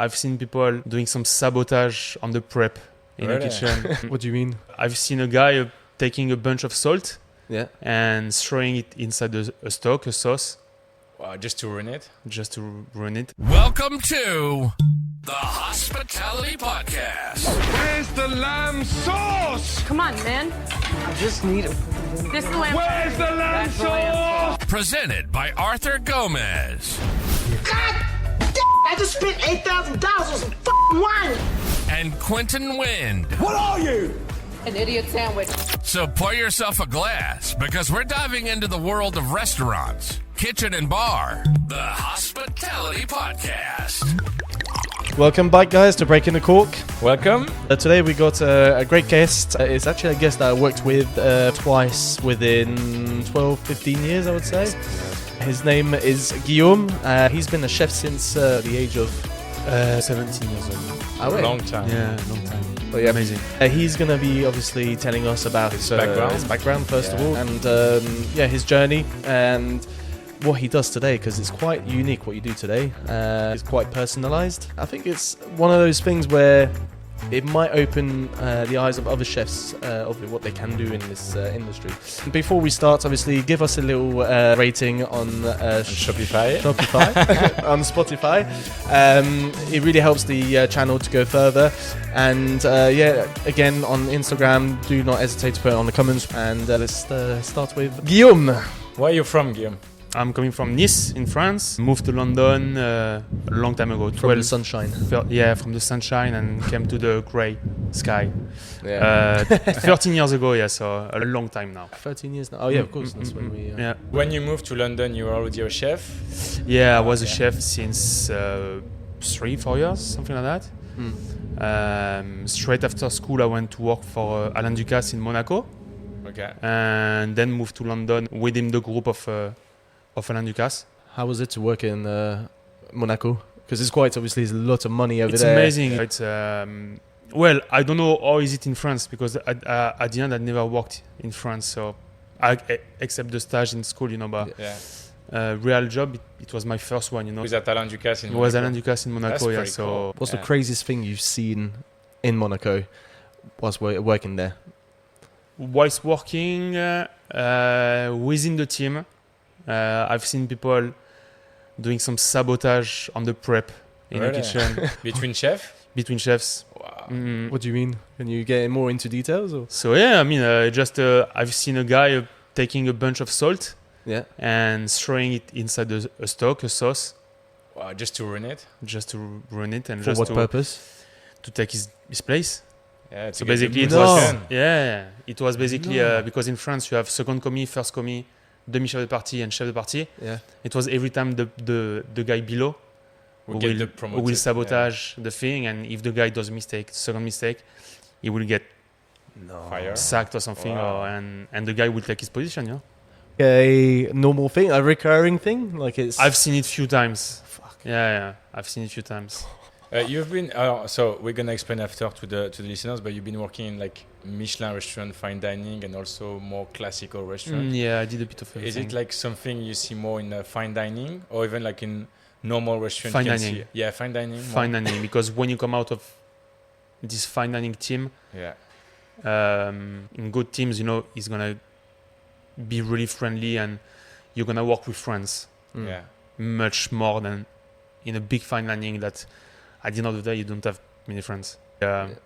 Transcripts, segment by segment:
I've seen people doing some sabotage on the prep in a kitchen. What do you mean? I've seen a guy taking a bunch of salt and throwing it inside a stock, a sauce. Just to ruin it? Just to ruin it. Welcome to the Hospitality Podcast. Where's the lamb sauce? Come on, man. I just need it. This is the lamb. Where's the lamb sauce? Presented by Arthur Gomez. God damn, I just spent $8,000 on some f***ing wine. And Quentin Wind. What are you? An idiot sandwich. So pour yourself a glass because we're diving into the world of restaurants, kitchen and bar. The Hospitality Podcast. Welcome back, guys, to Breaking the Cork. Welcome. Today we got a great guest. It's actually a guest that I worked with twice within 12, 15 years, I would say. His name is Guillaume. He's been a chef since the age of 17 years old. Oh, wait. Long time. Yeah, long time. But yeah, Amazing. He's going to be obviously telling us about his background first of all, and his journey and what he does today, because it's quite unique what you do today. It's quite personalized. I think it's one of those things where it might open the eyes of other chefs of what they can do in this industry. Before we start, obviously, give us a little rating on Shopify. on Spotify. It really helps the channel to go further. And again, on Instagram, do not hesitate to put it on the comments. And let's start with Guillaume. Where are you from, Guillaume? I'm coming from Nice in France. Moved to London a long time ago. From the sunshine. From the sunshine, and came to the grey sky. Yeah. 13 years ago, so a long time now. 13 years now. Oh yeah, of course. That's when we. When you moved to London, you were already a chef? Yeah, I was a chef since 3-4 years, something like that. Straight after school, I went to work for Alain Ducasse in Monaco. Okay. And then moved to London within the group of Alain Ducasse. How was it to work in Monaco? Because it's quite obviously there's a lot of money over it's there. It's amazing. It's well, I don't know how is it in France, because at the end I never worked in France, so except the stage in school, but real job it was my first one, Was that Alain Ducasse in Monaco? It was Alain Ducasse in Monaco. That's So cool. What's the craziest thing you've seen in Monaco whilst working there? Whilst working within the team, I've seen people doing some sabotage on the prep in the kitchen. Between chefs? Between chefs. Wow. What do you mean? Can you get more into details? Or? So yeah, I mean, I've seen a guy taking a bunch of salt and throwing it inside a stock, a sauce. Wow, just to ruin it? Just to ruin it. And for just what purpose? To take his place. Yeah, so basically it was basically because in France you have second commis, first commis, demi-chef de partie and chef de partie. Yeah. It was every time the guy below who will sabotage the thing, and if the guy does a mistake, second mistake, he will get sacked or something, and the guy will take his position. A normal thing, a recurring thing, like it's. I've seen it a few times. Fuck. Yeah, I've seen it a few times. You've been so we're gonna explain after to the listeners, but you've been working in like Michelin restaurant, fine dining, and also more classical restaurant. Yeah, I did a bit of everything. Is it like something you see more in fine dining, or even like in normal restaurant? Fine dining. Yeah, fine dining. Fine dining, because when you come out of this fine dining team, in good teams, it's gonna be really friendly, and you're gonna work with friends. Yeah. Much more than in a big fine dining that. At the end of the day, you don't have many friends. Like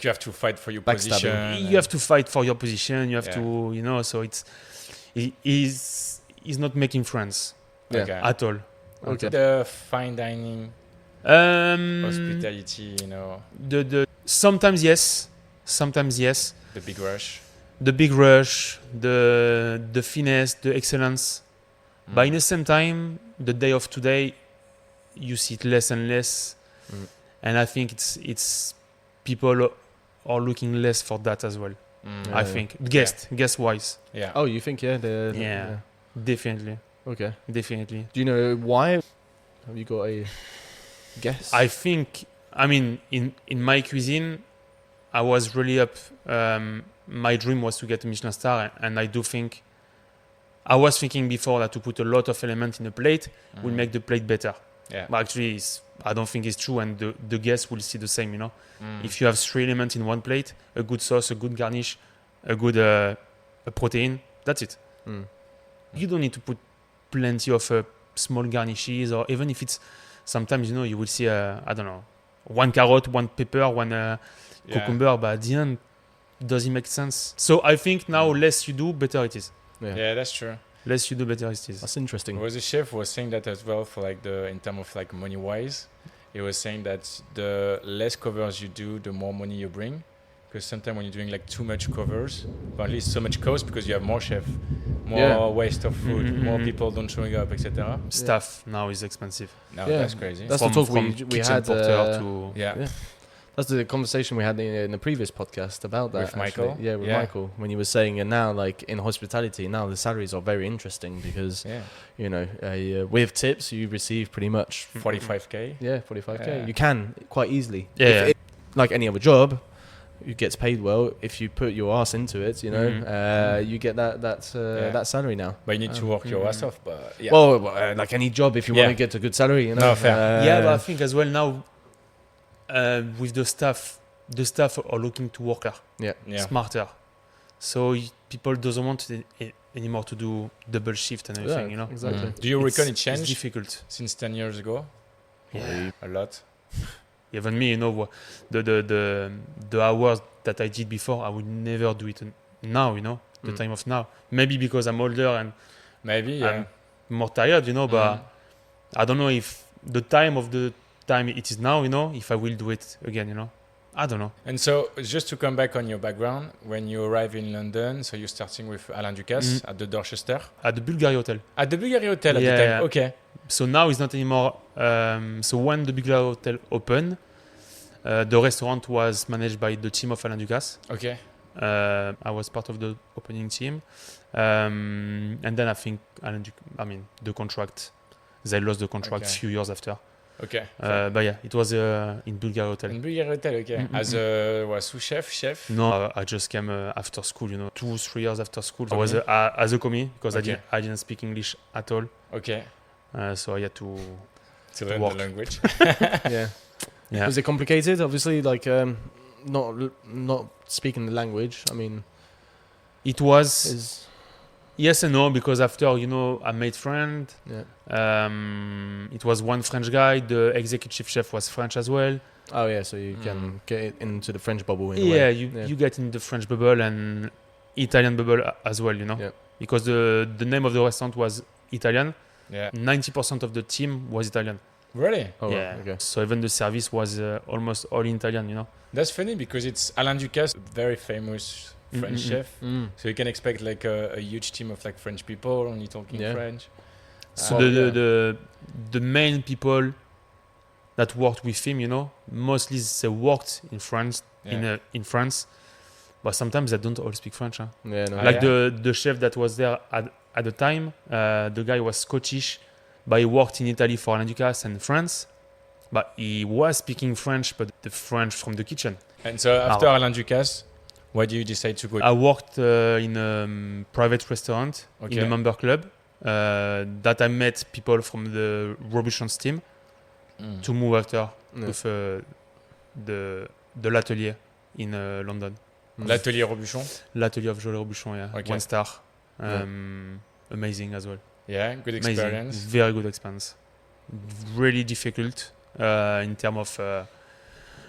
you have to fight for your position. You have to fight for your position. You have to, so he's not making friends at all. Okay. The fine dining, hospitality, The sometimes yes. The big rush. The finesse, the excellence. But in the same time, the day of today, you see it less and less, and I think it's people are looking less for that as well. I think guest wise. Yeah. Oh, you think definitely. Okay. Definitely. Do you know why? Have you got a guess? I think. I mean, in my cuisine, I was really up. My dream was to get a Michelin-starred, and I do think. I was thinking before that to put a lot of elements in a plate will make the plate better. Yeah. But actually, I don't think it's true, and the guests will see the same, you know. If you have 3 elements in one plate, a good sauce, a good garnish, a good a protein, that's it. You don't need to put plenty of small garnishes, or even if it's sometimes, you know, you will see I don't know, 1 carrot, 1 pepper, 1 cucumber, but at the end, does it make sense? So I think now less you do, better it is. Yeah, that's true. Less you do, better it is. That's interesting. There was a chef who was saying that as well for like in terms of like money wise. He was saying that the less covers you do, the more money you bring. Because sometimes when you're doing like too much covers, or at least so much cost because you have more chef, more waste of food, more people don't showing up, etc. Staff now is expensive. No, that's crazy. That's the talk we kitchen had. porter to That's the conversation we had in the previous podcast about that. With Michael? Yeah, with Michael. When he was saying, and now, like, in hospitality, now the salaries are very interesting because, you know, with tips, you receive pretty much 45K. Yeah, 45K. Yeah. You can quite easily. Yeah. Like any other job, you gets paid well. If you put your ass into it, you know, you get that salary now. But you need to work your ass off. But well, like any job, if you want to get a good salary, you know. No, fair. But I think as well now, with the staff are looking to work smarter. So people doesn't want anymore to do double shift and everything, you know. Exactly. Do you reckon it changed? It's difficult since 10 years ago. Yeah, a lot. Even me, you know, the hours that I did before, I would never do it now, you know, the time of now. Maybe because I'm older and I'm more tired, you know, but I don't know if the time it is now, you know, if I will do it again, you know. I don't know. And so, just to come back on your background, when you arrive in London, so you're starting with Alain Ducasse at the Dorchester? At the Bulgari Hotel. At the Bulgari Hotel at the time? Yeah. Okay. So now it's not anymore. So when the Bulgari Hotel opened, the restaurant was managed by the team of Alain Ducasse. Okay. I was part of the opening team. And then I think the contract, they lost the contract a few years after. Okay. But yeah, it was in Bulgari Hotel. In Bulgari Hotel, okay. As a sous chef? No, I just came after school, you know, 2-3 years after school. I was as a commis because I didn't speak English at all. Okay. So I had to learn work. the language. Yeah. Was it complicated? Obviously, like not speaking the language. I mean, it was. Yes and no, because after, you know, I made friends. Yeah. It was one French guy. The executive chef was French as well. Oh yeah, so you can get into the French bubble in a way. You get in the French bubble and Italian bubble as well, you know. Yeah. Because the name of the restaurant was Italian. Yeah. 90% of the team was Italian. Really? Oh, yeah. Okay. So even the service was almost all Italian, you know. That's funny because it's Alain Ducasse, very famous French chef. So you can expect like a huge team of like French people only talking French. So the main people that worked with him, you know, mostly they worked in France, in France, but sometimes they don't all speak French. Huh? Yeah, no. Like the chef that was there at the time, the guy was Scottish, but he worked in Italy for Alain Ducasse and France, but he was speaking French, but the French from the kitchen. And so after Alain Ducasse, why do you decide to go? I worked in a private restaurant in a member club that I met people from the Robuchon's team to move after with the L'Atelier in London. L'Atelier Robuchon? L'Atelier of Jolie Robuchon, yeah. Okay. 1 star. Amazing as well. Yeah, good experience. Amazing. Very good experience. Really difficult in terms of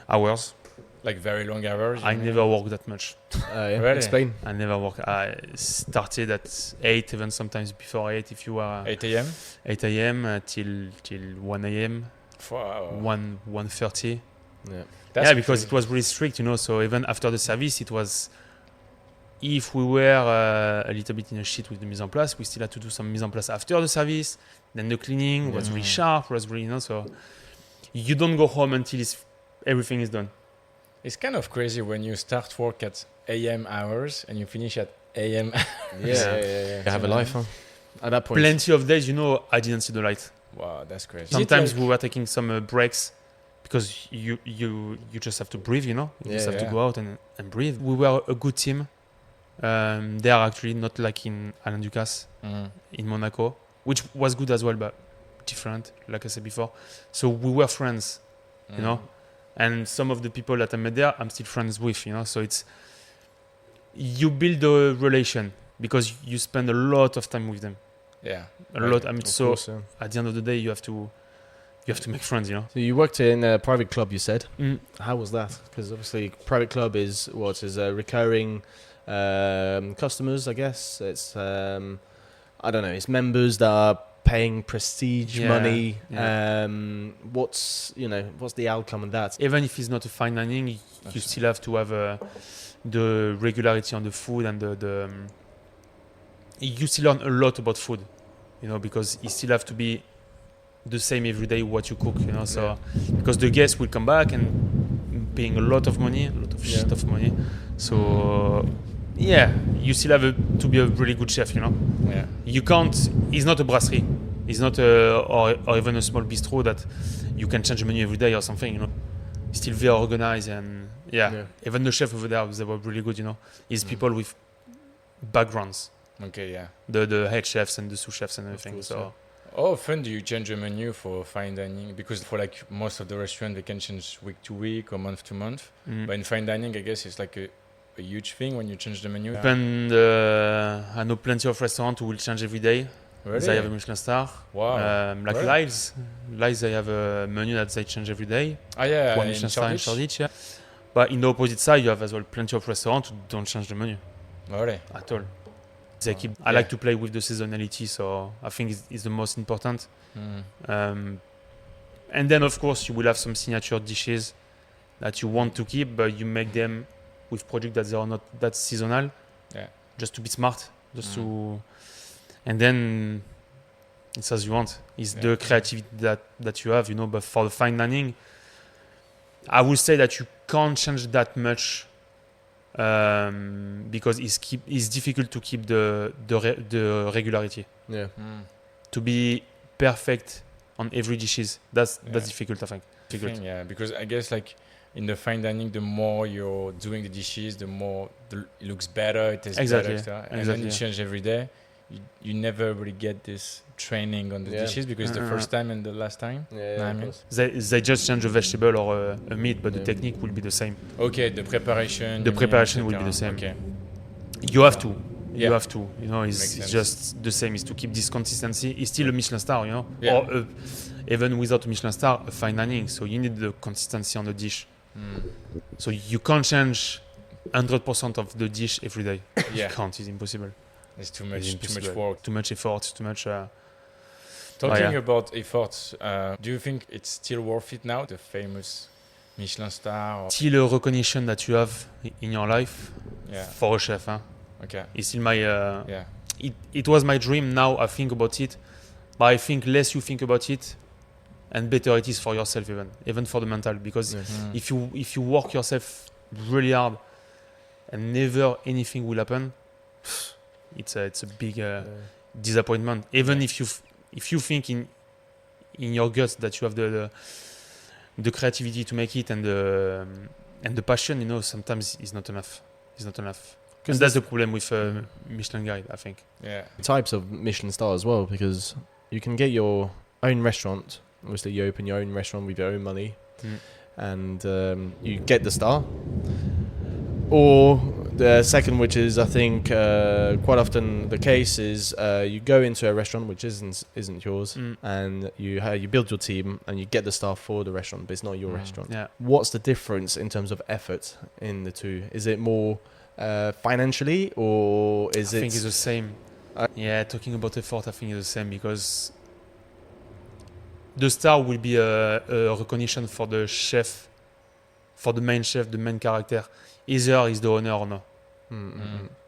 hours. Like very long hours? I never worked that much. Really? Explain. I never worked. I started at 8, even sometimes before 8 if you are... 8 a.m.? 8 a.m. till 1 a.m. Wow. 1:30. Yeah. Because it was really strict, you know. So even after the service, it was... If we were a little bit in a shit with the mise en place, we still had to do some mise en place after the service. Then the cleaning was really sharp, was really, you know, so you don't go home until everything is done. It's kind of crazy when you start work at AM hours and you finish at AM. Yeah. You have a life, huh? At that point. Plenty of days, you know, I didn't see the light. Wow, that's crazy. Sometimes we were taking some breaks because you just have to breathe, you know. You just have to go out and breathe. We were a good team. They are actually not like in Alain Ducasse in Monaco, which was good as well, but different, like I said before. So we were friends, you know, and some of the people that I met there, I'm still friends with, you know. So it's, you build a relation because you spend a lot of time with them. Yeah. A lot. I mean, Of so course, yeah. at the end of the day, you have to make friends, you know. So you worked in a private club, you said. Mm. How was that? Because obviously, private club is recurring customers, I guess. It's I don't know. It's members that are paying prestige money. Yeah. What's the outcome of that? Even if it's not a fine dining, you still have to have the regularity on the food and the you still learn a lot about food, you know, because you still have to be the same every day what you cook, you know. So because the guests will come back and paying a lot of shit of money. So you still have to be a really good chef, you know. Yeah. You can't. It's not a brasserie. It's not or even a small bistro that you can change the menu every day or something, you know. It's still very organized and even the chef over there, they were really good, you know. It's people with backgrounds. Okay, yeah. The head chefs and the sous chefs and everything. course, So How often do you change the menu for fine dining? Because for like most of the restaurants, they can change week to week or month to month. But in fine dining, I guess it's like a huge thing when you change the menu. and I know plenty of restaurants who will change every day. Really? They have a Michelin-starred. Wow. Like Really? Lies, they have a menu that they change every day. Ah yeah, One in Michelin-starred in Shoreditch? Shoreditch, yeah. But in the opposite side, you have as well plenty of restaurants who don't change the menu Really? at all. They keep. I like to play with the seasonality, so I think it's the most important. And then, of course, you will have some signature dishes that you want to keep, but you make them with products that they are not that seasonal. Yeah. Just to be smart, just to. And then it's as you want. It's the creativity that you have, you know. But for the fine dining, I would say that you can't change that much because it's difficult to keep the regularity. Yeah. To be perfect on every dishes, that's difficult, I think. Difficult. Yeah, because I guess like in the fine dining, the more you're doing the dishes, the more it looks better, it tastes Exactly. better, etc. And Exactly. then you change every day. You never really get this training on the dishes because it's the first time and the last time. Yeah, I of mean. course. They just change a vegetable or a meat, but the technique will be the same. Okay, the preparation. The preparation will be etc. the same. Okay. You have to. Yeah. You have to. You know, Makes it's sense. just the same. Is to keep this consistency. It's still a Michelin star, you know, Yeah. or even without a Michelin star, a fine dining. So you need the consistency on the dish. So you can't change 100% of the dish every day. Yeah. You can't. It's impossible. It's too It's much impossible. work. Too much effort. Too much. Talking yeah. about efforts, do you think it's still worth it now? The famous Michelin star? Or... Still a recognition that you have in your life Yeah. for a chef. Huh? Okay. It's still my. Yeah. It was my dream. Now I think about it, but I think less you think about it, and better it is for yourself, even for the mental. Because if you work yourself really hard, and never anything will happen, it's a big disappointment. Even if you think in your guts that you have the creativity to make it and the passion, you know, sometimes it's not enough. It's not enough. Because that's the problem with Michelin Guide, I think. Yeah. Types of Michelin star as well, because you can get your own restaurant. Obviously, you open your own restaurant with your own money, and you get the star. Or the second, which is I think quite often the case, is you go into a restaurant which isn't yours, and you build your team and you get the star for the restaurant, but it's not your restaurant. Yeah. What's the difference in terms of effort in the two? Is it more financially, or is I it? think it's the same. Talking about effort, I think it's the same because the star will be a recognition for the chef, for the main chef, the main character. Either is the owner or not.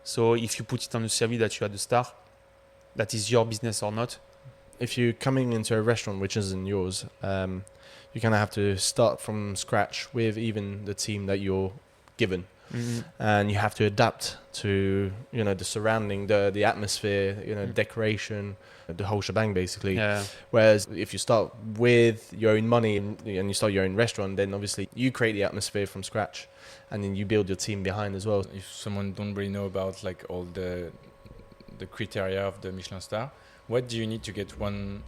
So if you put it on the CV that you had the star, that is your business or not. If you're coming into a restaurant which isn't yours, you kind of have to start from scratch with even the team that you're given. And you have to adapt to the surrounding, the atmosphere, decoration, the whole shebang basically. Yeah. Whereas if you start with your own money and you start your own restaurant, then obviously you create the atmosphere from scratch, and then you build your team behind as well. If someone don't really know about like all the criteria of the Michelin star, what do you need to get one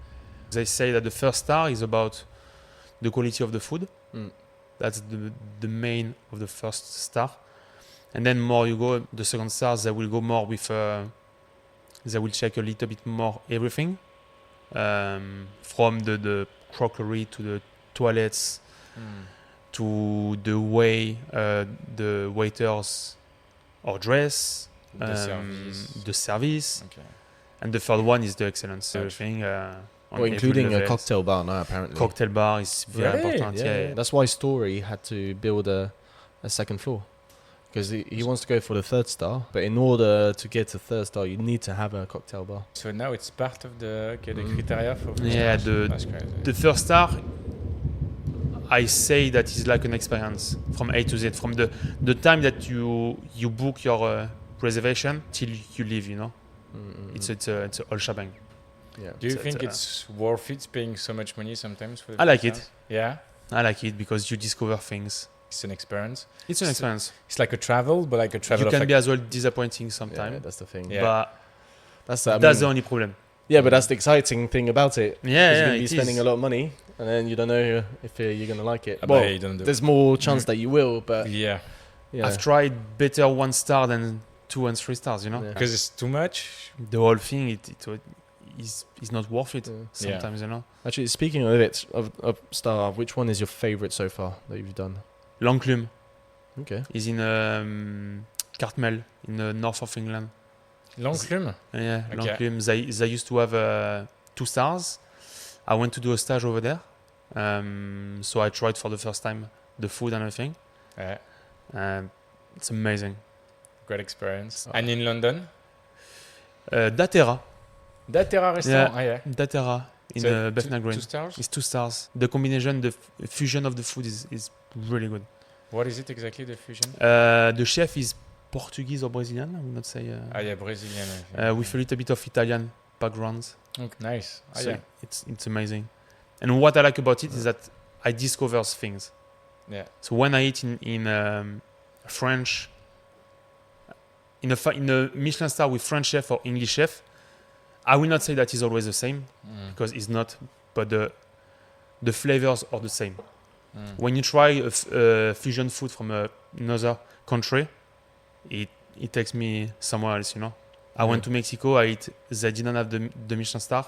They say that the first star is about the quality of the food. That's the main of the first star. And then more you go, the second star, they will go more with, they will check a little bit more everything. From the crockery to the toilets, to the way the waiters are dressed, the service. Okay. And the third one is the excellence. Everything. Including a cocktail bar now, apparently. Cocktail bar is very important. Yeah. That's why Story had to build a second floor. Because he wants to go for the third star, but in order to get to third star, you need to have a cocktail bar. So now it's part of the criteria for Yeah, That's crazy. the first star, I say that is like an experience from A to Z. From the time that you book your reservation till you leave, you know. It's a whole shebang. Yeah. Do you think it's worth it paying so much money sometimes for the I like first it. time? Yeah, I like it because you discover things. it's an experience. It's an experience. It's like a travel, but like a travel You of can like be as well disappointing Yeah, sometimes. that's the thing. Yeah. But That's the only problem. Yeah, but that's the exciting thing about it. Yeah, You're yeah, going to be it spending is. a lot of money, and then you don't know if you're going to like it. but Well, you don't do there's more chance that you will, but yeah, yeah. I've tried better 1 star than 2 and 3 stars, you know. Yeah. because it's too much. The whole thing it is not worth it Yeah. sometimes, you know. Actually, speaking of it, of star, which one is your favorite so far that you've done? L'Enclume Okay. is in Cartmel in the north of England. L'Enclume. Yeah, Okay. L'Enclume. They used to have 2 stars. I went to do a stage over there, so I tried for the first time the food and everything. Yeah, It's amazing. great experience. And in London, Datera, Datera restaurant. Datera in So Bethnal Green. 2 stars. It's 2 stars. The combination, the fusion of the food is really good. What is it exactly? The fusion? The chef is Portuguese or Brazilian, I would not say. Yeah, Brazilian. I think. With a little bit of Italian background. Okay, nice. So Yeah. it's amazing. And what I like about it is that I discover things. Yeah. So when I eat in French, in a Michelin star with French chef or English chef, I will not say that is always the same because it's not. But the flavors are the same. When you try a fusion food from another country, it takes me somewhere else, you know. I went to Mexico. They didn't have the Michelin star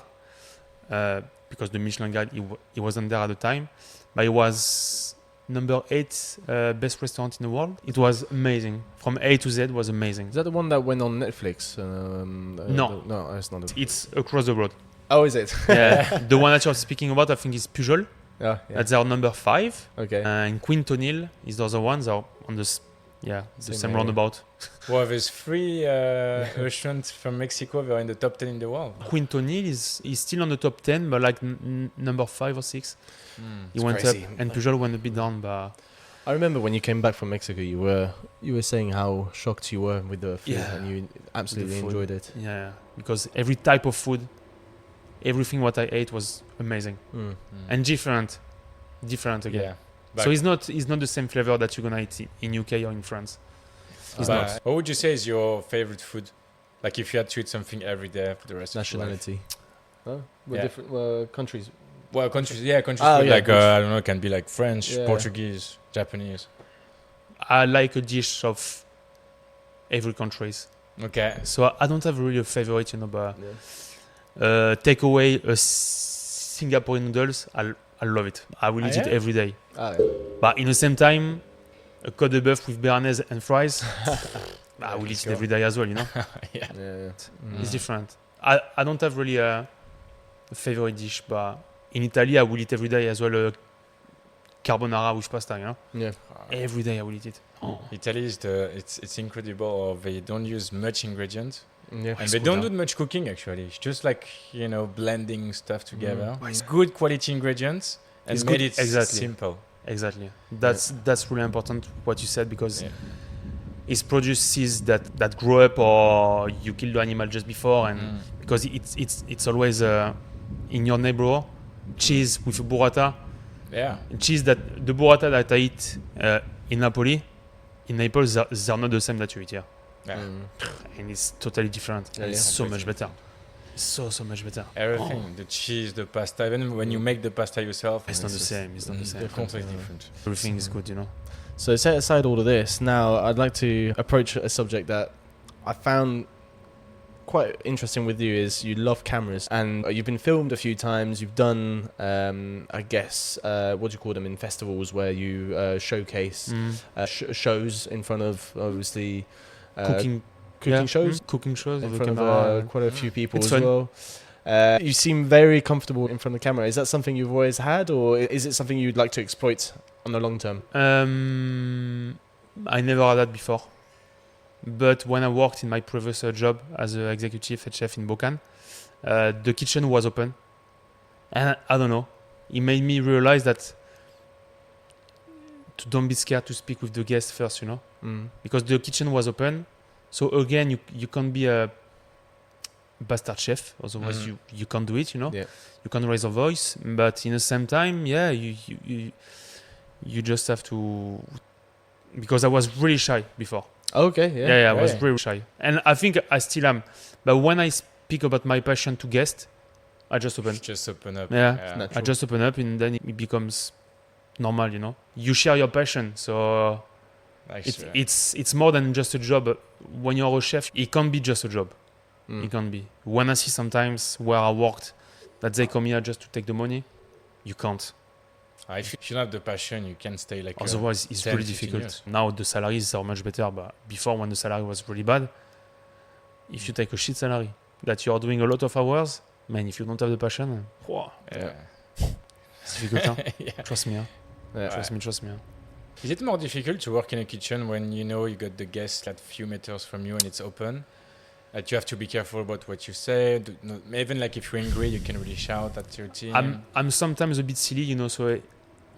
because the Michelin guide he wasn't there at the time, but it was number 8 best restaurant in the world. It was amazing. From A to Z was amazing. Is that the one that went on Netflix? No. No, it's not. It's across the road. Oh, is it? Yeah, the one that you're speaking about, I think, is Pujol. Yeah. That's our number 5. Okay. And Quintonil is the other one. They're on the the same area. roundabout. Well, there's 3 restaurants from Mexico that are in the top 10 in the world. Quintonil is still on the top 10, but like number 5 or 6. He It's went crazy. up, and Pujol went a bit down. But I remember when you came back from Mexico, you were saying how shocked you were with the food, Yeah. and you absolutely food. enjoyed it. yeah, because every type of food, everything what I ate was amazing and different again. Yeah. So it's not the same flavor that you're gonna eat in UK or in France. It's But not. what would you say is your favorite food? Like if you had to eat something every day for the rest of your life. Nationality. Huh? Yeah. Different countries. Well, countries food, yeah, like countries. I don't know, it can be like French, Yeah. Portuguese, Japanese. I like a dish of every countries. Okay. So I don't have really a favorite, you know, but take away Singaporean noodles, I love it. I will eat it yeah? every day. Ah, yeah. But in the same time, a Côte de Boeuf with béarnaise and fries, I will eat it every day as well, you know. Yeah. Yeah. It's different. I don't have really a favorite dish, but in Italy I will eat every day as well carbonara with pasta, you know. Yeah. Every day I will eat it. Italy is it's incredible. They don't use much ingredients. Yeah. And they don't do much cooking actually. It's just like, blending stuff together. It's good quality ingredients and It's made good- it exactly. simple. Exactly. That's really important what you said, because Yeah. it's produces that grow up or you kill the animal just before, and because it's always in your neighbor. Cheese with a burrata. Yeah. Cheese that the burrata that I eat in Napoli, in Naples, they're not the same that you eat here, Yeah. and it's totally different. Yeah, and it's yeah. so much better. so much better. Everything, the cheese, the pasta. Even when you make the pasta yourself, It's not the same. It's not the same. Completely different. Everything is good, you know. So set aside all of this. Now, I'd like to approach a subject that I found quite interesting with you. Is you love cameras, and you've been filmed a few times. You've done, I guess, what do you call them, in festivals where you showcase shows in front of obviously cooking shows. Cooking shows In with front camera. of quite a few people It's as fun. well. You seem very comfortable in front of the camera. Is that something you've always had, or is it something you'd like to exploit on the long term? I never had that before. But when I worked in my previous job as an executive head chef in Bokan, the kitchen was open. And I don't know, it made me realize that don't be scared to speak with the guests first, you know? Because the kitchen was open. So again, you can't be a bastard chef, otherwise you can't do it, you know? Yeah. You can't raise a voice, but in the same time, yeah, you just have to... Because I was really shy before. Okay, Yeah, I was really shy. And I think I still am. But when I speak about my passion to guests, I just open. Just open up. Yeah. I just open up, and then it becomes normal, you know. You share your passion, so it's more than just a job. When you're a chef, it can't be just a job. It can't be. When I see sometimes where I worked that they come here just to take the money, you can't. If you don't have the passion, you can stay like. Otherwise, it's 10, really 15 difficult. years. Now the salaries are much better, but before, when the salary was really bad, if you take a shit salary that you are doing a lot of hours, man, if you don't have the passion, it's difficult. Huh? Trust me. Huh? Trust me. Huh? Is it more difficult to work in a kitchen when you know you got the guests like few meters from you and it's open? That you have to be careful about what you say. Even like if you're angry, you can really shout at your team. I'm sometimes a bit silly, you know. So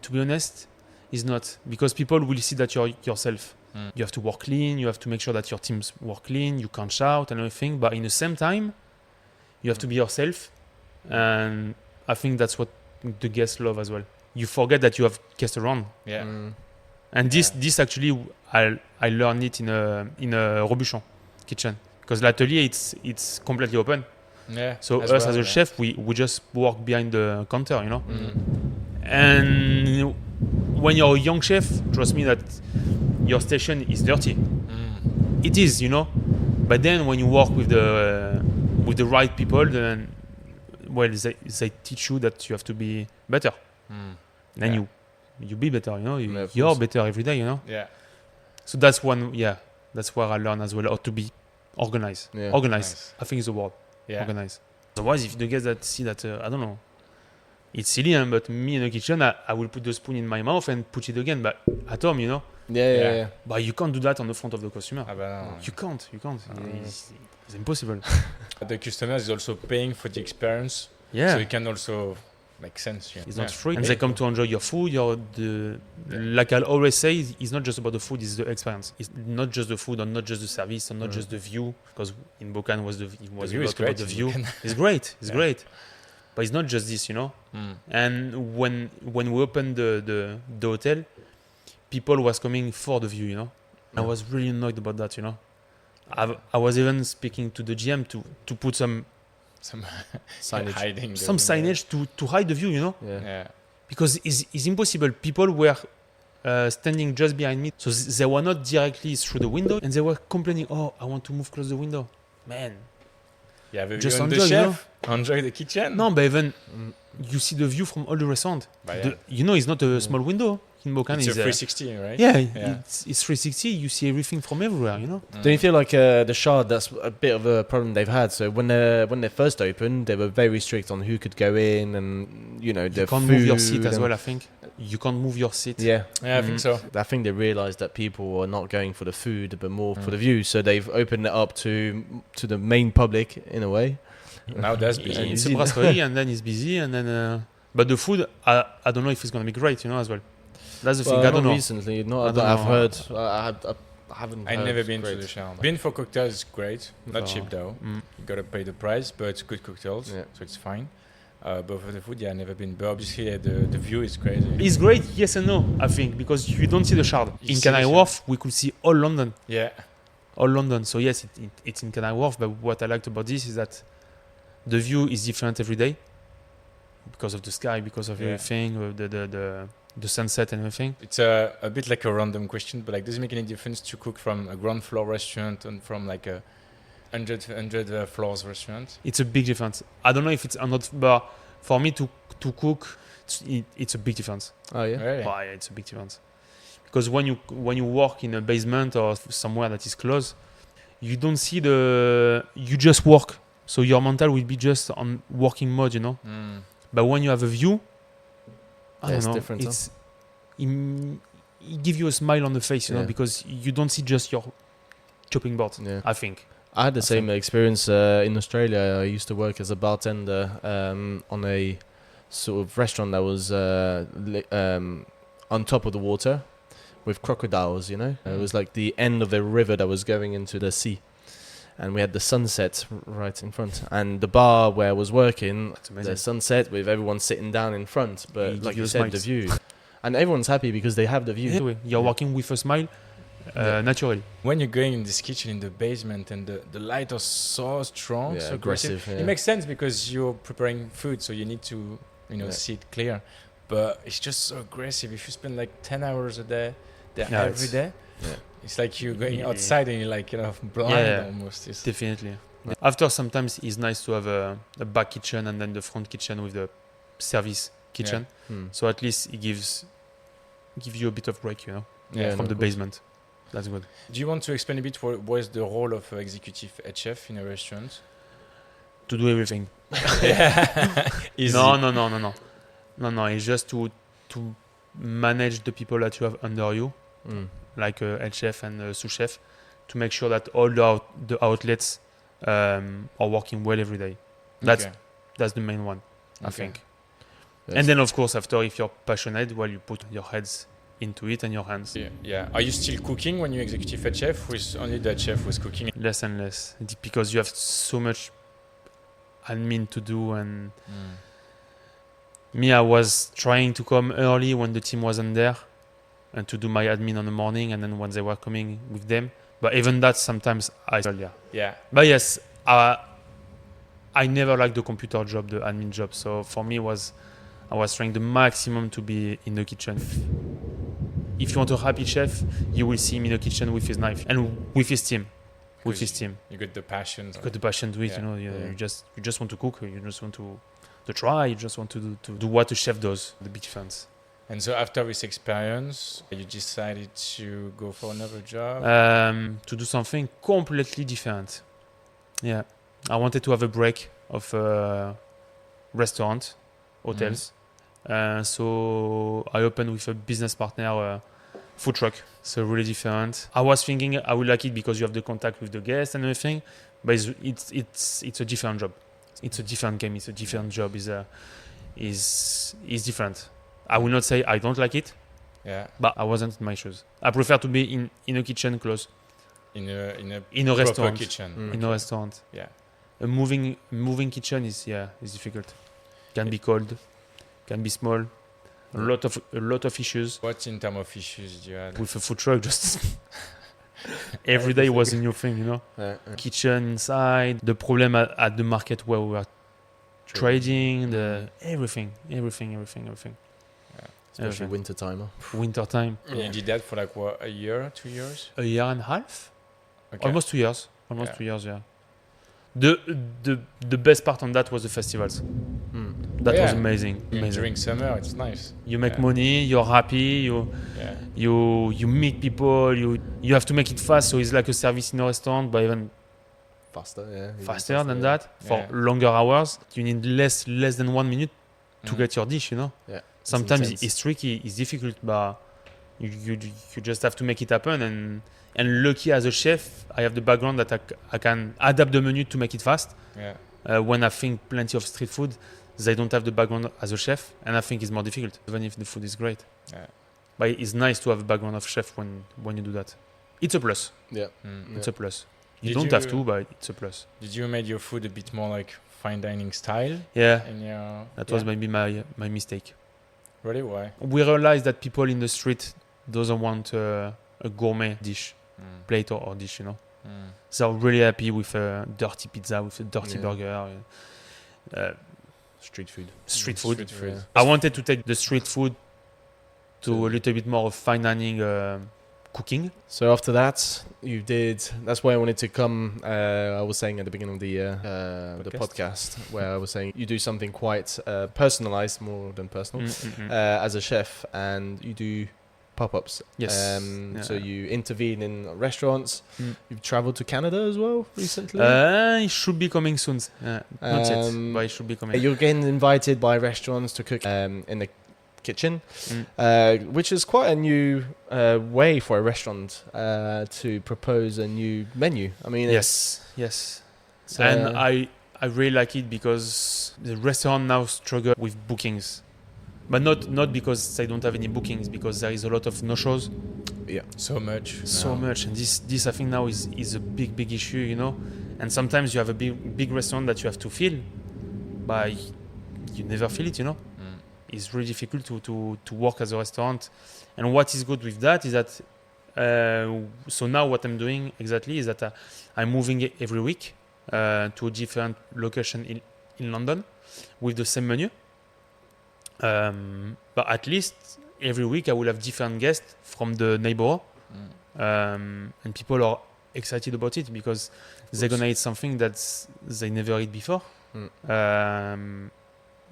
to be honest, it's not, because people will see that you're yourself. You have to work clean. You have to make sure that your teams work clean. You can't shout and everything. But in the same time, you have to be yourself. And I think that's what the guests love as well. You forget that you have guests around. Yeah. And this actually, I learned it in a Robuchon kitchen. Because l'atelier, it's completely open. Yeah. So us as a chef, we just walk behind the counter, you know. And when you're a young chef, trust me that your station is dirty. It is, you know. But then when you work with the right people, then they teach you that you have to be better. Then you be better, you know. You're better every day, you know. Yeah. So that's that's where I learned as well how to be organized. Yeah. Organized. Nice. I think is the word. Yeah. Organized. Otherwise, if the guys that see that, I don't know, it's silly, but me in the kitchen, I will put the spoon in my mouth and put it again, but at home, you know. Yeah. But you can't do that on the front of the customer. No. You can't. It's impossible. The customer is also paying for the experience. Yeah. So it can also make sense. Yeah. It's not free. And they come to enjoy your food. Like I always say, it's not just about the food, it's the experience. It's not just the food, or not just the service, or not just the view. Because in Bokan it was a lot about the view. It's great. It's great. But it's not just this, you know. And when we opened the hotel, people was coming for the view, you know. I was really annoyed about that, you know. I was even speaking to the GM to put some Signage. Hiding some signage to hide the view, you know. Yeah. Because it's impossible. People were standing just behind me, so they were not directly through the window, and they were complaining, "Oh, I want to move close the window." Man, Yeah, but just you enjoy, the you know? chef, enjoy the kitchen. No, but even you see the view from all the restaurant. You know, it's not a small window in Bokan. It's a 360, right? Yeah. It's 360. You see everything from everywhere, you know. Don't you feel like the Shard, that's a bit of a problem they've had? So when they first opened, they were very strict on who could go in, and you know, You can't move your seat as well. I think you can't move your seat. Yeah, I think so. I think they realised that people are not going for the food, but more for the view. So they've opened it up to the main public in a way. Now that's busy. It's a brasserie, and then it's busy, and then. But the food, I don't know if it's gonna be great, you know, as well. That's the thing. I don't know. Recently, not I that don't I've know. heard. I haven't. I've heard never been great. to the Charme. Been for cocktails is great. Not Oh. cheap though. You gotta pay the price, but it's good cocktails, Yeah. so it's fine. But for the food, I've never been. But obviously, the view is crazy. It's great, yes and no, I think, because you don't see the Shard. You In see Canary the Wharf, we could see all London. Yeah. All London. So yes, it's in Canary Wharf, but what I liked about this is that The view is different every day because of the sky, because of everything, the sunset and everything. It's a bit like a random question, but like, does it make any difference to cook from a ground floor restaurant and from like a 100 floors restaurant? It's a big difference. I don't know if it's or not, but for me to cook, it's a big difference. Oh yeah. Really? Oh, yeah, it's a big difference. Because when you work in a basement or somewhere that is closed, you don't see you just work. So your mental will be just on working mode, you know. But when you have a view, I don't know, different, it gives you a smile on the face, you know, because you don't see just your chopping board. Yeah. I think. I had the same experience in Australia. I used to work as a bartender on a sort of restaurant that was on top of the water with crocodiles, you know. It was like the end of the river that was going into the sea. And we had the sunset right in front. And the bar where I was working, the sunset with everyone sitting down in front. But like you said, the view. And everyone's happy because they have the view. You're walking with a smile, naturally. When you're going in this kitchen in the basement and the light is so strong, so aggressive. It makes sense because you're preparing food, so you need to, see it clear. But it's just so aggressive. If you spend like 10 hours a day there every day, it's like you're going outside and you're like, blind almost. It's definitely. Yeah. After, sometimes it's nice to have a back kitchen and then the front kitchen with the service kitchen. So at least it gives you a bit of break, from the basement. That's good. Do you want to explain a bit what is the role of executive head chef in a restaurant? To do everything. Easy. No. It's just to manage the people that you have under you. Like a head chef and a sous chef, to make sure that all the outlets are working well every day. That's the main one, I think. Yes. And then, of course, after, if you're passionate, you put your heads into it and your hands. Yeah. Are you still cooking when you're executive head chef? With only the head chef was cooking? Less and less, because you have so much admin to do. And me, I was trying to come early when the team wasn't there, and to do my admin on the morning, and then when they were coming with them. But even that, sometimes Yeah. But yes, I never liked the computer job, the admin job. So for me, I was trying the maximum to be in the kitchen. If you want a happy chef, you will see him in the kitchen with his knife and with his team. You got the passion. You got the passion to it, You just want to cook. You just want to try. You just want to do what a chef does. The big fans. And so after this experience, you decided to go for another job? To do something completely different. Yeah. I wanted to have a break of restaurant, hotels. So I opened with a business partner, food truck. So really different. I was thinking I would like it because you have the contact with the guests and everything. But it's a different job. It's a different game. It's a different job. Is different. I will not say I don't like it, but I wasn't in my shoes. I prefer to be in a kitchen close. In a restaurant kitchen. In a restaurant. Yeah. A moving kitchen is difficult. Can be cold, can be small. A lot of issues. What in terms of issues do you have? With a food truck, just every day was a new thing, Kitchen inside, the problem at the market where we were trading, everything. Especially winter time. You did that for like what, a year, 2 years? A year and a half? Okay. Almost 2 years. 2 years, yeah. The best part on that was the festivals. That was amazing. During summer, it's nice. You make money, you're happy, you meet people, you have to make it fast, so it's like a service in a restaurant, but even faster than that. For longer hours, you need less than 1 minute to get your dish, Yeah. Sometimes it's tricky, it's difficult, but you just have to make it happen. And lucky as a chef, I have the background that I can adapt the menu to make it fast. Yeah. When I think plenty of street food, they don't have the background as a chef, and I think it's more difficult, even if the food is great. Yeah. But it's nice to have a background of chef when you do that. It's a plus. Yeah. It's a plus. You don't have to, but it's a plus. Did you make your food a bit more like fine dining style? Yeah. That was maybe my mistake. Really? Why? We realized that people in the street doesn't want a gourmet dish, plate or dish, They're really happy with a dirty pizza, with a dirty burger. Street food. Street food. Street food. Yeah. I wanted to take the street food to a little bit more of fine dining cooking. So after that, you did. That's why I wanted to come. I was saying at the beginning of the podcast, where I was saying you do something quite personalized, more than personal, as a chef, and you do pop-ups. Yes. So you intervene in restaurants. You've traveled to Canada as well recently. It should be coming soon. Not yet, but it should be coming. You're getting invited by restaurants to cook in the kitchen, which is quite a new way for a restaurant to propose a new menu. I mean, yes. So, And I really like it because the restaurant now struggle with bookings, but not because they don't have any bookings, because there is a lot of no-shows. yeah, So much. And this I think now is a big issue, you know. And sometimes you have a big restaurant that you have to fill, but you never fill it, you know. It's really difficult to work as a restaurant. And what is good with that is that so now what I'm doing exactly is that I'm moving every week to a different location in London with the same menu. But at least every week I will have different guests from the neighborhood, and people are excited about it because they're gonna eat something that they never eat before.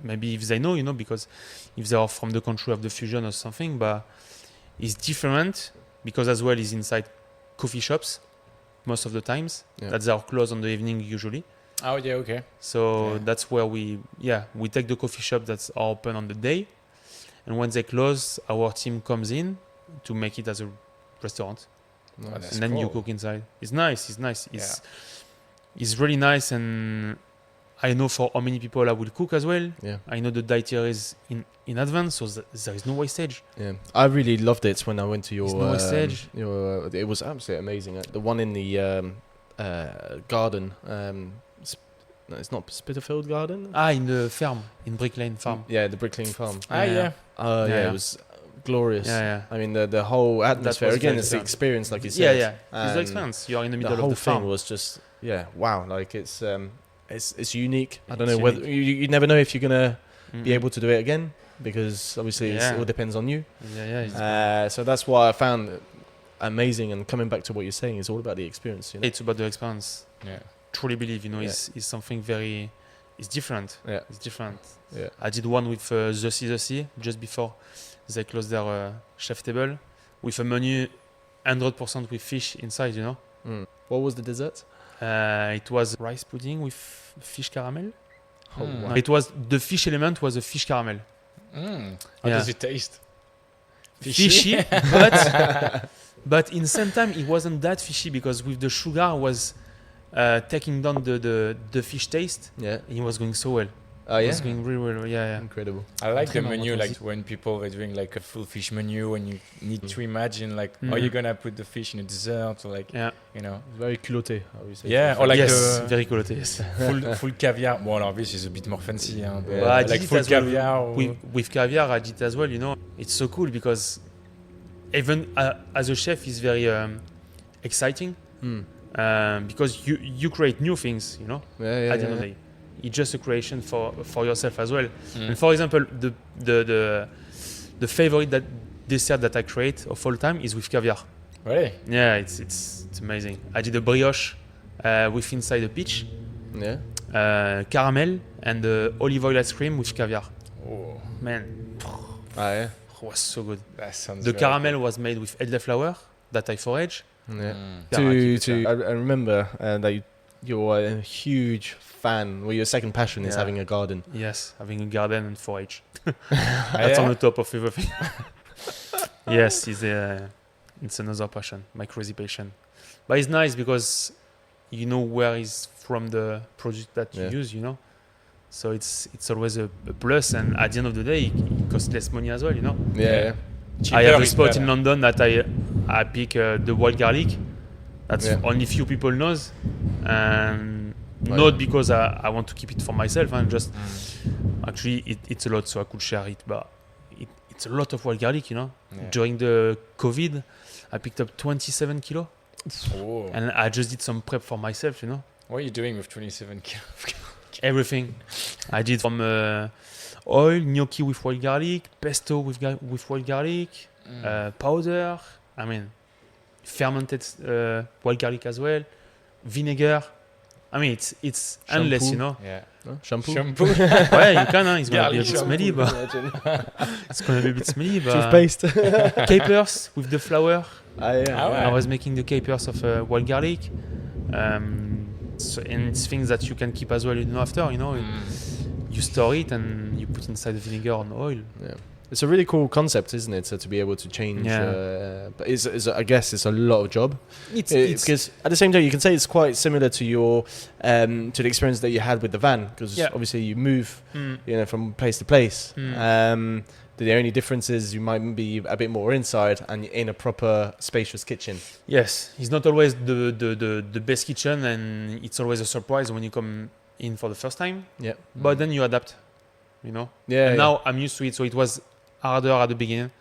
Maybe if they know, you know, because if they are from the country of the fusion or something, but it's different because as well is inside coffee shops most of the times that they are closed on the evening usually. Oh yeah, okay. So that's where we take the coffee shop that's open on the day, and when they close, our team comes in to make it as a restaurant. Nice. And then you cook inside. It's nice. It's really nice, and I know for how many people I will cook as well. Yeah. I know the dietaries in advance, so there is no wastage. Yeah, I really loved it when I went to your. There's no wastage. It was absolutely amazing. The one in the garden. No, it's not Spitalfield Garden. In the farm, in Brick Lane Farm. Yeah, the Brick Lane Farm. Yeah. It was glorious. Yeah. I mean, the whole atmosphere. was Again, very it's the different. experience, like you said. Yeah. It's the experience. You are in the middle whole of the farm. thing was just wow. Like it's unique. I don't It's know whether unique. you never know if you're gonna be able to do it again, because obviously it all depends on you. So that's why I found it amazing. And coming back to what you're saying, it's all about the experience. You know? It's about the experience. Yeah. Truly believe, you know, it's something very. It's different. Yeah. It's different. Yeah. I did one with The Sea just before they closed their chef table with a menu 100% with fish inside, you know. What was the dessert? It was rice pudding with fish caramel. Wow. It was the fish element was a fish caramel. How does it taste? Fishy, but in the same time it wasn't that fishy because with the sugar was taking down the fish taste. Yeah. It was going so well. Oh It yeah. was going really well. Yeah. Incredible. I like the Vraiment, menu, what was like when people are doing like a full fish menu and you need to imagine like, are you gonna put the fish in a dessert or like, you know? Very culotté, I would say. Yeah, or like yes, the very cool. Yes. full caviar. Well, now this is a bit more fancy. Hein, Yeah. But I like did it full as well caviar. with caviar. I did it as well. You know, it's so cool because even as a chef, it's very exciting because you create new things. You know, at the end of the day, it's just a creation for yourself as well. And for example, the favorite dessert that I create of all time is with caviar. Really? Yeah, it's amazing. I did a brioche with inside a peach, caramel, and olive oil ice cream with caviar. Oh, Man, Yeah. it was so good. that sounds. The very caramel was made with elderflower that I forage. Yeah. Yeah, I remember that you're a huge fan. Well, your second passion is having a garden. Yes, having a garden and forage. good. That's on the top of everything. Yes, it's another passion, my crazy passion. But it's nice because you know where is from the product that you use, you know. So it's always a plus, and at the end of the day, it costs less money as well, you know. Yeah. I have a is spot better. in London that I pick the wild garlic. That's only few people knows, and not because I want to keep it for myself. And just actually it's a lot, so I could share it. But it's a lot of wild garlic, you know. Yeah. During the COVID, I picked up 27 kilo, Oh. and I just did some prep for myself, you know. What are you doing with 27 Everything. I did from oil, gnocchi with wild garlic, pesto with wild garlic, powder. I mean, fermented wild garlic as well, vinegar. I mean, it's endless, you know. Yeah. Shampoo. Ouais, you can. It's gonna be a bit Garlic smelly, but it's gonna be a bit smelly. But Toothpaste. capers with the flour. Yeah. I was making the capers of wild garlic. So, and it's things that you can keep as well, you know, after, you know. You store it and you put inside the vinegar and oil. Yeah. It's a really cool concept, isn't it? So to be able to change, but I guess it's a lot of job. It's Because at the same time, you can say it's quite similar to your to the experience that you had with the van, because obviously you move, you know, from place to place. The only difference is you might be a bit more inside and in a proper spacious kitchen. Yes, it's not always the best kitchen, and it's always a surprise when you come in for the first time. Yeah, but then you adapt, you know. Yeah. And now I'm used to it, so it was harder at the beginning,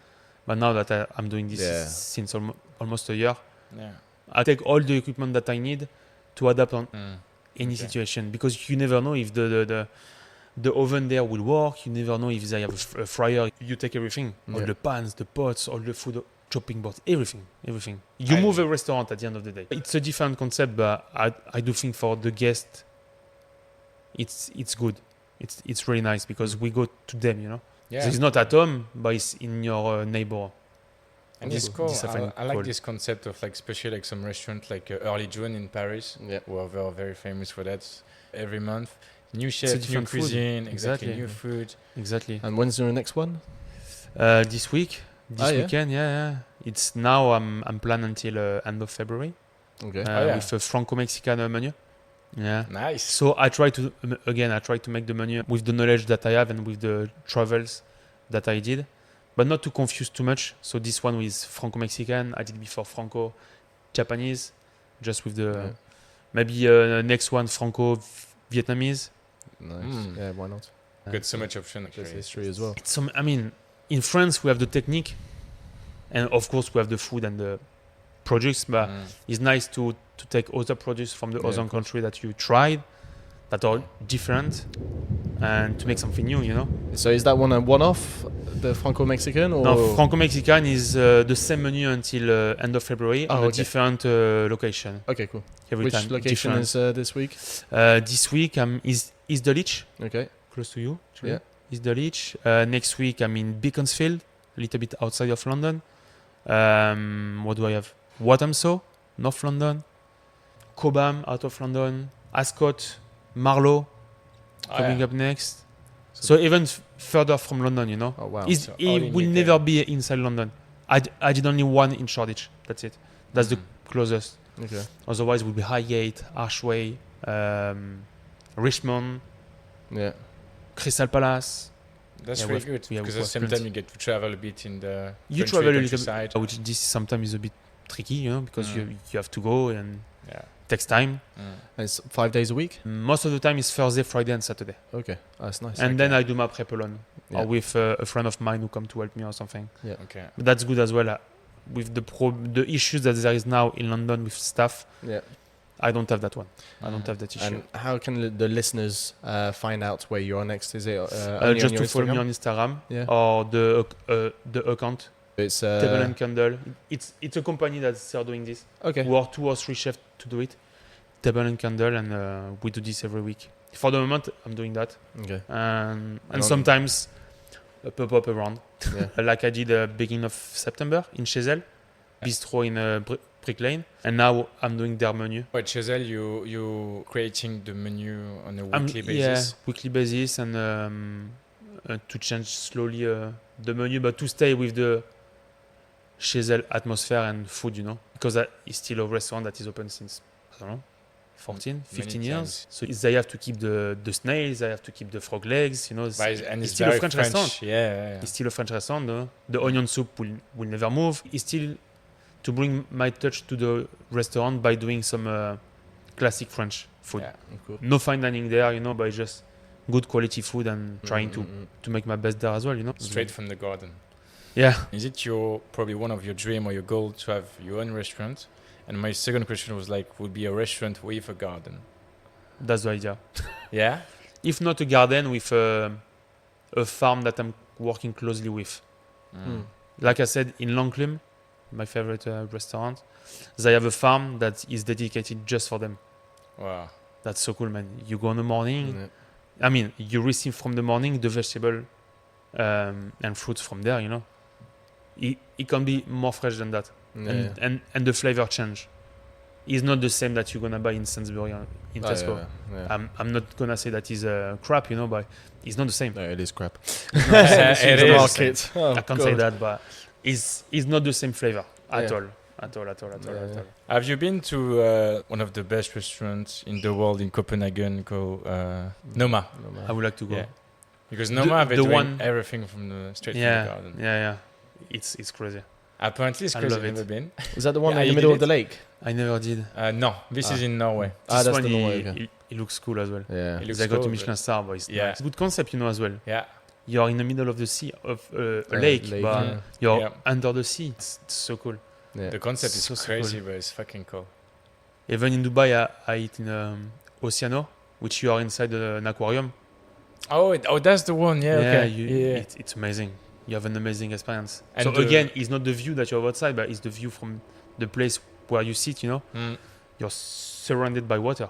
but now that I'm doing this since almost a year, I take all the equipment that I need to adapt on any situation, because you never know if the oven there will work. You never know if they have a fryer. You take everything, all the pans, the pots, all the food, chopping boards, everything. You move a restaurant at the end of the day. It's a different concept, but I do think for the guest, it's good. It's really nice because we go to them, you know. Yeah. So it's not at home, but it's in your neighbor. And it's cool. I like this concept of, like, especially like some restaurant like Early June in Paris, who are very famous for that. Every month, new chef, new cuisine, exactly, new food. Exactly. And when's the next one? This weekend, yeah. It's now I'm planned until end of February. Okay. With a Franco-Mexican menu. Yeah. Nice. So I try to make the menu with the knowledge that I have and with the travels that I did, but not to confuse too much. So this one is Franco-Mexican. I did before Franco-Japanese, just with the maybe next one Franco-Vietnamese. Nice. Yeah, why not? Got so much option. There's history as well. I mean, in France we have the technique, and of course we have the food and the products, but it's nice to take other products from the other country that you tried that are different and to make something new, you know. So is that one a one-off, the Franco-Mexican? Or? No, Franco-Mexican is the same menu until end of February on a different location. Okay, cool. Which location is this week? This week is the Leach. Okay. Close to you. Actually. Yeah. Is the Leach. Next week I'm in Beaconsfield, a little bit outside of London. What do I have? Walthamstow, North London. Cobham, out of London. Ascot, Marlow, coming up next. So even further from London, you know. Oh, wow. It will never be inside London. I did only one in Shoreditch. That's it. That's the closest. Okay. Otherwise, it will be Highgate, Archway, Richmond, Crystal Palace. That's really good, because at the same time you get to travel a bit in the countryside. Which this sometimes is a bit tricky, you know, because you have to go and takes time. It's 5 days a week? Most of the time it's Thursday, Friday and Saturday. Okay, that's nice. And then I do my prep alone, or with a friend of mine who come to help me or something. Yeah. Okay. But that's good as well. With the issues that there is now in London with staff, I don't have that one. I don't have that issue. And how can the listeners find out where you are next? Is it just to follow me on Instagram or the account? It's Table and Candle. It's a company that's doing this. Okay. We are 2 or 3 chefs to do it. Table and Candle, and we do this every week. For the moment, I'm doing that. Okay. And sometimes pop up around, like I did beginning of September in Chazelle, bistro in Brick Lane, and now I'm doing their menu. At Chazelle, you creating the menu on a weekly basis. Yeah, weekly basis, and to change slowly the menu, but to stay with the Chazelle atmosphere and food, you know, because it's still a restaurant that is open since, I don't know, 14, 15 years. So they have to keep the snails, they have to keep the frog legs, you know. And it's still a French restaurant. Yeah. It's still a French restaurant. No? The onion soup will never move. It's still to bring my touch to the restaurant by doing some classic French food. Yeah, cool. No fine dining there, you know, but just good quality food and trying to make my best there as well, you know. Straight from the garden. Yeah. Is it probably one of your dream or your goal to have your own restaurant? And my second question was would be a restaurant with a garden. That's the idea. Yeah? if not a garden, with a farm that I'm working closely with. Like I said, in Langclym, my favorite restaurant, they have a farm that is dedicated just for them. Wow. That's so cool, man. You go in the morning. I mean, you receive from the morning the vegetable and fruits from there, you know. It can be more fresh than that. And the flavor change. It's not the same that you're going to buy in Sainsbury in Tesco. I'm not going to say that is crap, you know, but it's not the same. No, it is crap. It is. Market. I can't say that, but it's not the same flavor at all. At all. Have you been to one of the best restaurants in the world in Copenhagen called Noma? I would like to go. Yeah. Because Noma, they're doing one, everything from the straight from the garden. Yeah. It's crazy. Apparently, it's I crazy. love I've it. never been. Is that the one Yeah, in the you middle did of the lake? I never did. No, this is in Norway. This that's one, the Norway. Okay. it looks cool as well. Yeah. It looks They got cool, a Michelin-starred, but it's Yeah. nice. Good concept, you know, as well. Yeah. You're in the middle of the sea, of a lake, but you're Yeah. under the sea. It's so cool. Yeah. The concept is So crazy, cool. but it's fucking cool. Even in Dubai, I eat in Oceano, which you are inside an aquarium. Oh, that's the one. Yeah. Okay. It's amazing. You have an amazing experience. And so the- again, it's not the view that you have outside, but it's the view from the place where you sit, you know. You're surrounded by water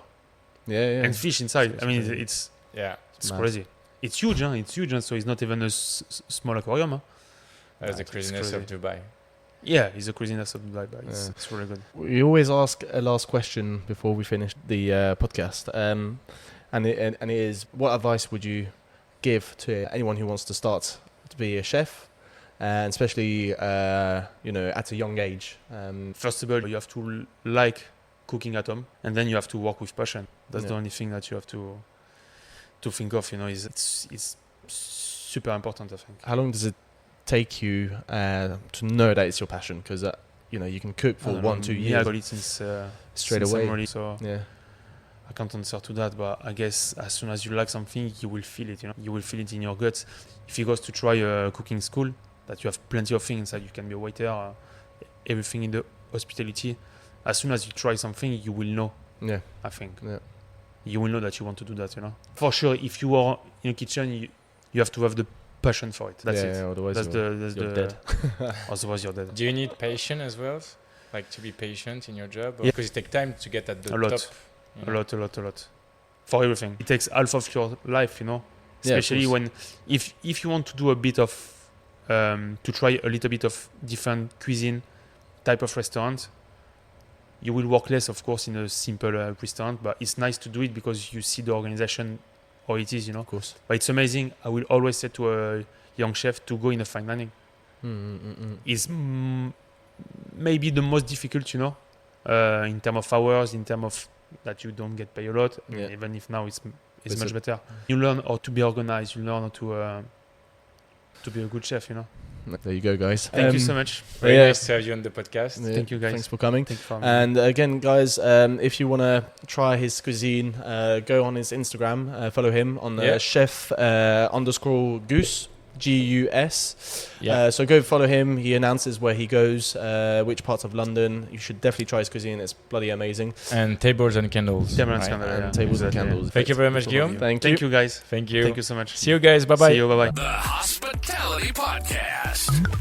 Yeah. and fish inside. It's I mean, crazy. it's mad. crazy. It's huge, huh? So it's not even a small aquarium, huh? That's the It's craziness of Dubai. Yeah, it's the craziness of Dubai, but it's really good. We always ask a last question before we finish the podcast, and it is: what advice would you give to anyone who wants to start to be a chef, and especially at a young age? First of all, you have to like cooking at home, and then you have to work with passion. That's the only thing that you have to think of. You know, it's super important, I think. How long does it take you to know that it's your passion? Because you can cook for 1-2 years. Yeah, I got it since straight since away. I'm ready, so Yeah. I can't answer to that, but I guess as soon as you like something, you will feel it. You know, you will feel it in your guts. If you go to try a cooking school, that you have plenty of things inside. You can be a waiter, everything in the hospitality. As soon as you try something, you will know. Yeah. I think. Yeah. You will know that you want to do that. You know, for sure. If you are in a kitchen, you have to have the passion for it. That's it. Yeah, otherwise That's you're dead. Otherwise, you're dead. Do you need patience as well? Like to be patient in your job? Yeah. Because it takes time to get at the A lot. top. You know? A lot. For everything, it takes half of your life, you know. Yeah, of Especially course. when, if you want to do a bit of, to try a little bit of different cuisine, type of restaurant, you will work less, of course, in a simple restaurant. But it's nice to do it because you see the organization, how it is, you know. Of course. But it's amazing. I will always say to a young chef to go in a fine dining. Is maybe the most difficult, you know, in terms of hours, in terms of that you don't get paid a lot. I mean, Yeah. even if now it's much better. You learn how to be organized. You learn how to be a good chef, you know. There you go, guys. Thank you so much. Very Yeah. nice to have you on the podcast. Yeah, Thank you, guys. Thanks for coming. Thank you for having me. And again, guys, if you want to try his cuisine, go on his Instagram, follow him on chef _ Goose, Gus. Yeah. So go follow him. He announces where he goes, which parts of London. You should definitely try his cuisine. It's bloody amazing. And tables and candles. Tables and right? candles. And Yeah, tables and exactly. candles. Thank you very much, Guillaume. Thank Thank you. you, guys. Thank you. Thank you so much. See you guys. Bye bye. See you. Bye bye. The Hospitality Podcast.